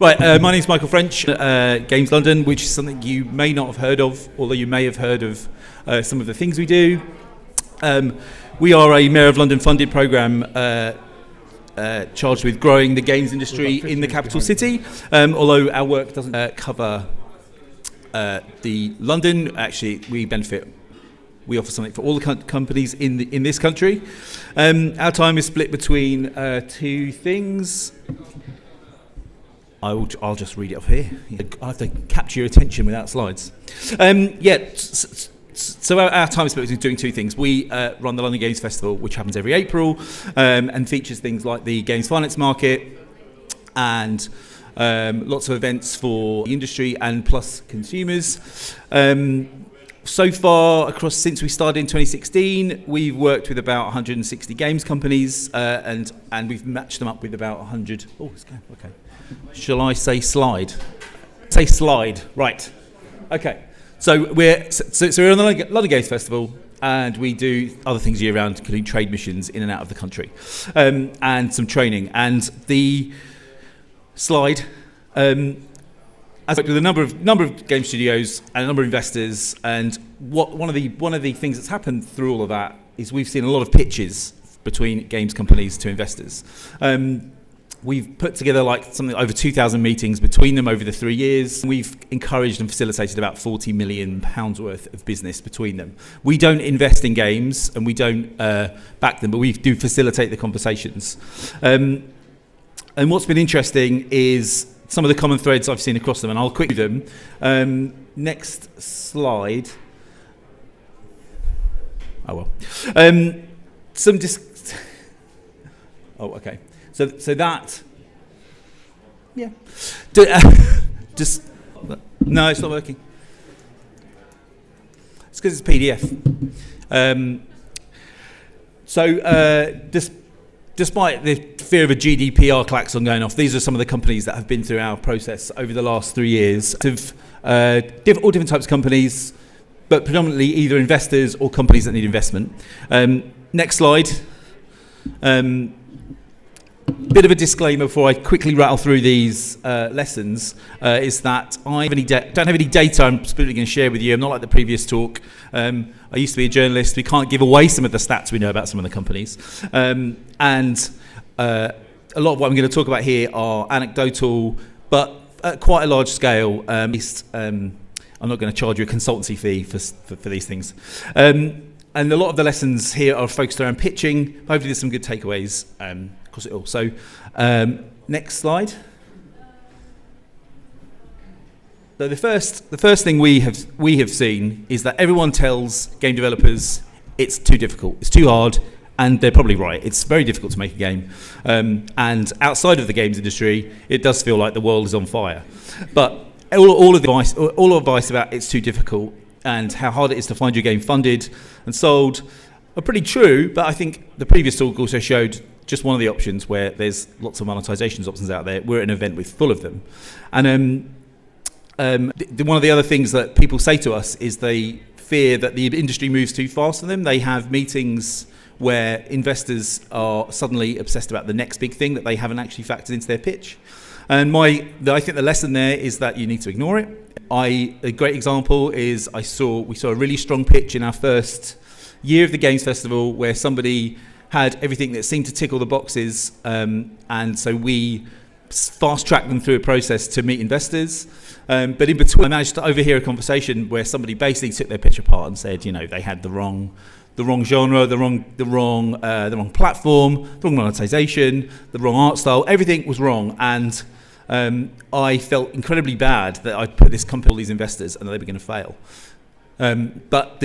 Right, my name's Michael French, Games London, which is something you may not have heard of, although you may have heard of some of the things we do. We are a Mayor of London funded programme charged with growing the games industry in the capital city, although our work doesn't cover the London. Actually, we offer something for all the companies in this country. Our time is split between two things. I'll just read it off here. I have to capture your attention without slides. So our time is split between doing two things. We run the London Games Festival, which happens every April, and features things like the Games Finance Market and lots of events for the industry and plus consumers. So far, since we started in 2016, we've worked with about 160 games companies, and we've matched them up with about 100. Oh, it's going okay. Shall I say slide? Say slide. Right. Okay. So we're on the London Games Festival, and we do other things year round, including trade missions in and out of the country, and some training. And the slide. I've worked with a number of game studios and a number of investors, and one of the things that's happened through all of that is we've seen a lot of pitches between games companies to investors. We've put together something over 2,000 meetings between them over the 3 years. We've encouraged and facilitated about £40 million worth of business between them. We don't invest in games and we don't back them, but we do facilitate the conversations. And what's been interesting is some of the common threads I've seen across them, and I'll quickly do them. Next slide. Oh well. Oh, okay. So that. Yeah. Just. No, it's not working. It's because it's PDF. Despite the fear of a GDPR klaxon going off, these are some of the companies that have been through our process over the last 3 years. All different types of companies, but predominantly either investors or companies that need investment. Next slide. Bit of a disclaimer before I quickly rattle through these lessons is that I don't have any data I'm specifically going to share with you. I'm not like the previous talk. I used to be a journalist. We can't give away some of the stats we know about some of the companies. And a lot of what I'm going to talk about here are anecdotal, but at quite a large scale. I'm not going to charge you a consultancy fee for these things. And a lot of the lessons here are focused around pitching. Hopefully there's some good takeaways across it all. So next slide. So the first thing we have seen is that everyone tells game developers it's too difficult, it's too hard, and they're probably right. It's very difficult to make a game. And outside of the games industry, it does feel like the world is on fire. But all advice about it's too difficult and how hard it is to find your game funded and sold are pretty true, but I think the previous talk also showed just one of the options where there's lots of monetization options out there. We're at an event with full of them. And one of the other things that people say to us is they fear that the industry moves too fast for them. They have meetings where investors are suddenly obsessed about the next big thing that they haven't actually factored into their pitch. And I think the lesson there is that you need to ignore it. A great example is we saw a really strong pitch in our first year of the Games Festival where somebody had everything that seemed to tick all the boxes, and so we fast-tracked them through a process to meet investors. But in between, I managed to overhear a conversation where somebody basically took their pitch apart and said, they had the wrong genre, the wrong platform, the wrong monetization, the wrong art style. Everything was wrong, and I felt incredibly bad that I put this company, all these investors, and they were going to fail. But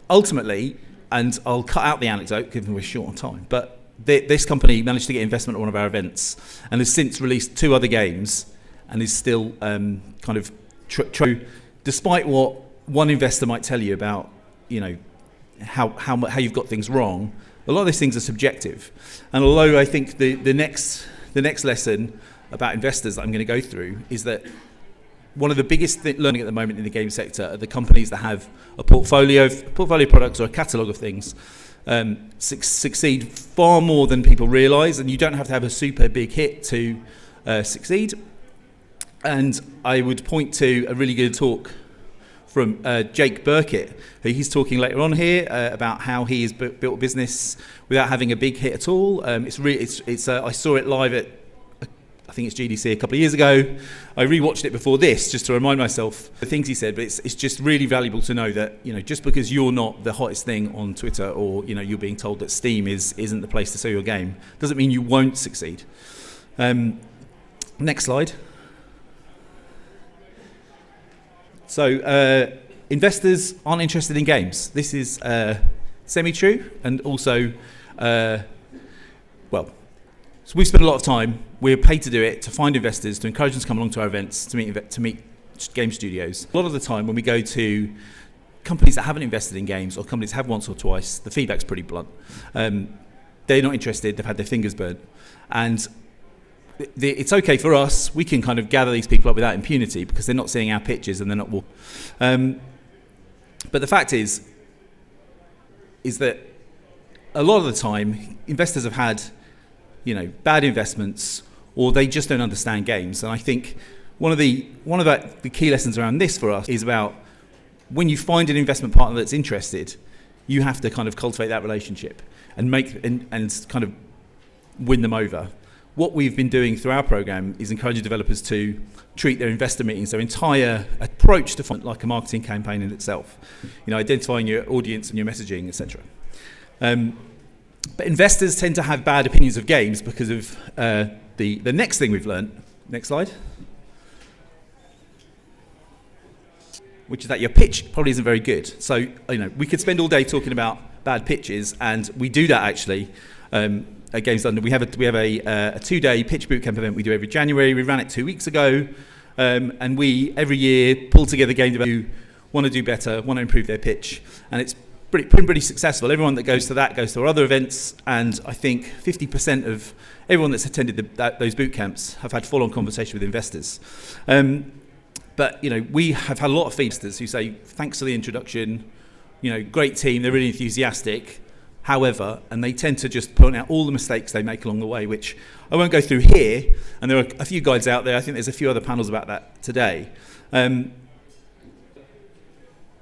ultimately, and I'll cut out the anecdote given we're short on time, but this company managed to get investment at one of our events and has since released 2 other games and is still kind of true, despite what one investor might tell you about, how you've got things wrong. A lot of these things are subjective, and although I think the next lesson about investors that I'm going to go through is that one of the biggest learning at the moment in the game sector are the companies that have a portfolio of products or a catalogue of things succeed far more than people realise, and you don't have to have a super big hit to succeed. And I would point to a really good talk from Jake Burkett, who he's talking later on here about how he has built a business without having a big hit at all. I saw it live at, I think it's GDC a couple of years ago. I rewatched it before this just to remind myself the things he said, but it's just really valuable to know that, just because you're not the hottest thing on Twitter, or you're being told that Steam isn't the place to sell your game, doesn't mean you won't succeed. Next slide. So investors aren't interested in games. This is semi-true, and also, so we've spent a lot of time. We're paid to do it, to find investors, to encourage them to come along to our events, to meet game studios. A lot of the time when we go to companies that haven't invested in games, or companies that have once or twice, the feedback's pretty blunt. They're not interested, they've had their fingers burnt. And it's okay for us, we can kind of gather these people up without impunity because they're not seeing our pitches and they're not but the fact is that a lot of the time investors have had bad investments, or they just don't understand games. And I think one of the key lessons around this for us is about, when you find an investment partner that's interested, you have to kind of cultivate that relationship and and kind of win them over. What we've been doing through our program is encouraging developers to treat their investor meetings, their entire approach to fund, like a marketing campaign in itself. Identifying your audience and your messaging, etc. But investors tend to have bad opinions of games because of the next thing we've learned. Next slide. Which is that your pitch probably isn't very good. So we could spend all day talking about bad pitches, and we do that actually. At Games London, we have a 2-day pitch bootcamp event we do every January. We ran it 2 weeks ago, and we every year pull together game developers who want to do better, want to improve their pitch, and it's pretty successful. Everyone that goes to that goes to our other events, and I think 50% of everyone that's attended those boot camps have had full-on conversation with investors. But we have had a lot of feedsters who say, thanks for the introduction, great team, they're really enthusiastic. However, and they tend to just point out all the mistakes they make along the way, which I won't go through here, and there are a few guides out there. I think there's a few other panels about that today.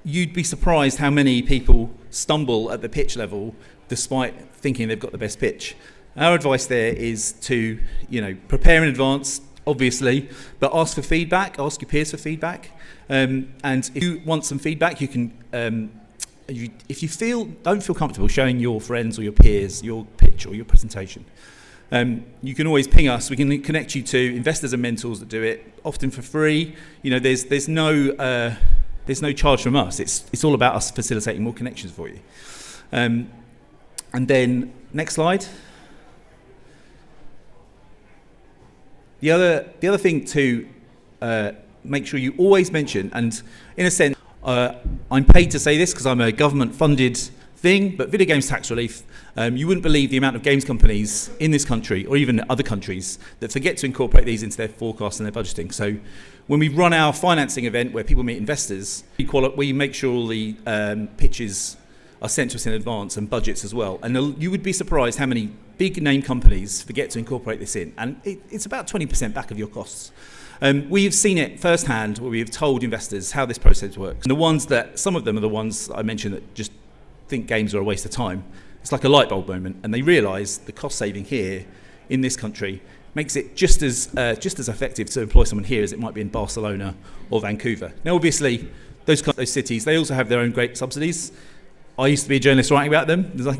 You'd be surprised how many people stumble at the pitch level despite thinking they've got the best pitch. Our advice there is to, prepare in advance, obviously, but ask for feedback, ask your peers for feedback. And if you want some feedback, you can, if you don't feel comfortable showing your friends or your peers your pitch or your presentation, you can always ping us. We can connect you to investors and mentors that do it, often for free. There's no charge from us. It's all about us facilitating more connections for you. And then next slide. The other thing to make sure you always mention, and in a sense, I'm paid to say this because I'm a government-funded thing, but video games tax relief, you wouldn't believe the amount of games companies in this country, or even other countries, that forget to incorporate these into their forecasts and their budgeting. So when we run our financing event where people meet investors, we make sure all the pitches are sent to us in advance, and budgets as well. And you would be surprised how many big name companies forget to incorporate this in. And it's about 20% back of your costs. We've seen it firsthand where we have told investors how this process works. And some of them are the ones I mentioned that just think games are a waste of time. It's like a light bulb moment, and they realise the cost saving here in this country makes it just as effective to employ someone here as it might be in Barcelona or Vancouver. Now, obviously, those cities, they also have their own great subsidies. I used to be a journalist writing about them. There's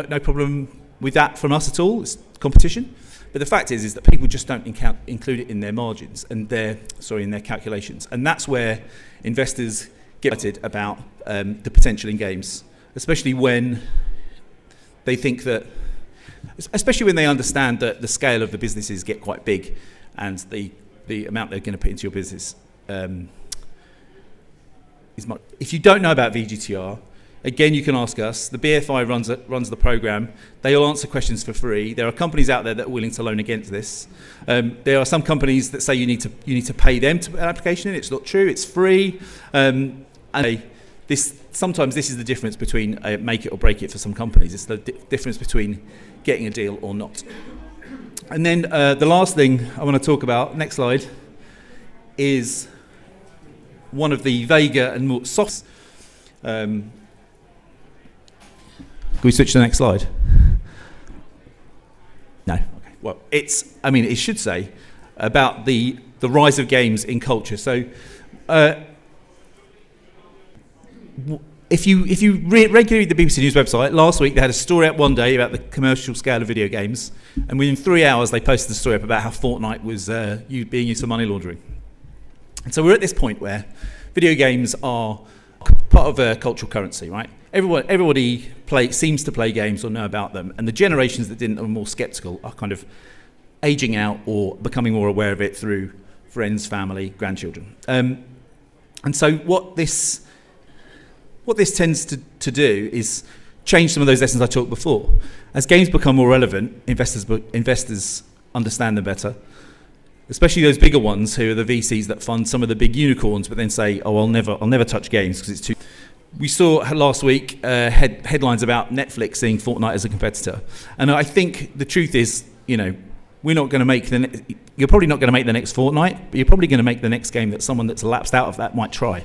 no problem with that from us at all. It's competition. But the fact is that people just don't include it in their margins and in their calculations. And that's where investors get excited about the potential in games, especially when they think that, especially when they understand that the scale of the businesses get quite big, and the amount they're going to put into your business is much. If you don't know about VGTR, again, you can ask us. The BFI runs the program. They will answer questions for free. There are companies out there that are willing to loan against this. There are some companies that say you need to pay them to put an application in. It's not true. It's free. Sometimes this is the difference between make it or break it for some companies. It's the difference between getting a deal or not. And then the last thing I want to talk about, next slide, is one of the vaguer and more soft. Can we switch to the next slide? No. Okay. Well, it should say about the rise of games in culture. So, if you regularly read the BBC News website, last week they had a story up one day about the commercial scale of video games, and within 3 hours they posted a story up about how Fortnite was being used for money laundering. And so we're at this point where video games are part of a cultural currency, right? Everybody seems to play games or know about them, and the generations that didn't are more sceptical are kind of aging out or becoming more aware of it through friends, family, grandchildren. And so what this tends to do is change some of those lessons I talked before. As games become more relevant, investors understand them better, especially those bigger ones who are the VCs that fund some of the big unicorns, but then say, "Oh, I'll never touch games because it's too." We saw last week headlines about Netflix seeing Fortnite as a competitor, and I think the truth is, we're not going to make you're probably not going to make the next Fortnite, but you're probably going to make the next game that someone that's lapsed out of that might try.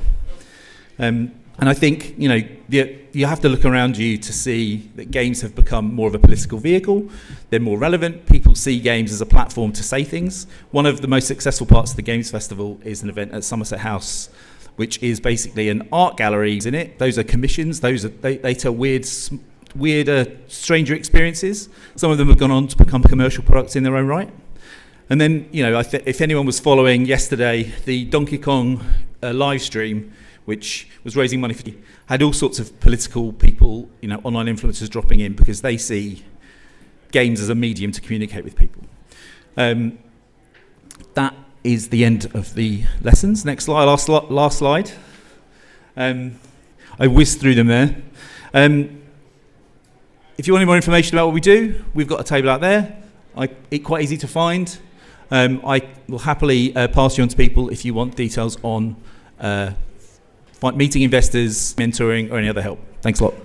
And I think, you have to look around you to see that games have become more of a political vehicle. They're more relevant. People see games as a platform to say things. One of the most successful parts of the Games Festival is an event at Somerset House, which is basically an art gallery in it. Those are commissions. They tell weirder, stranger experiences. Some of them have gone on to become commercial products in their own right. And then, if anyone was following yesterday, the Donkey Kong live stream, which was raising money had all sorts of political people, online influencers dropping in because they see games as a medium to communicate with people. That is the end of the lessons. Next slide, last slide. I whizzed through them there. If you want any more information about what we do, we've got a table out there. It's quite easy to find. I will happily pass you on to people if you want details on meeting investors, mentoring, or any other help. Thanks a lot.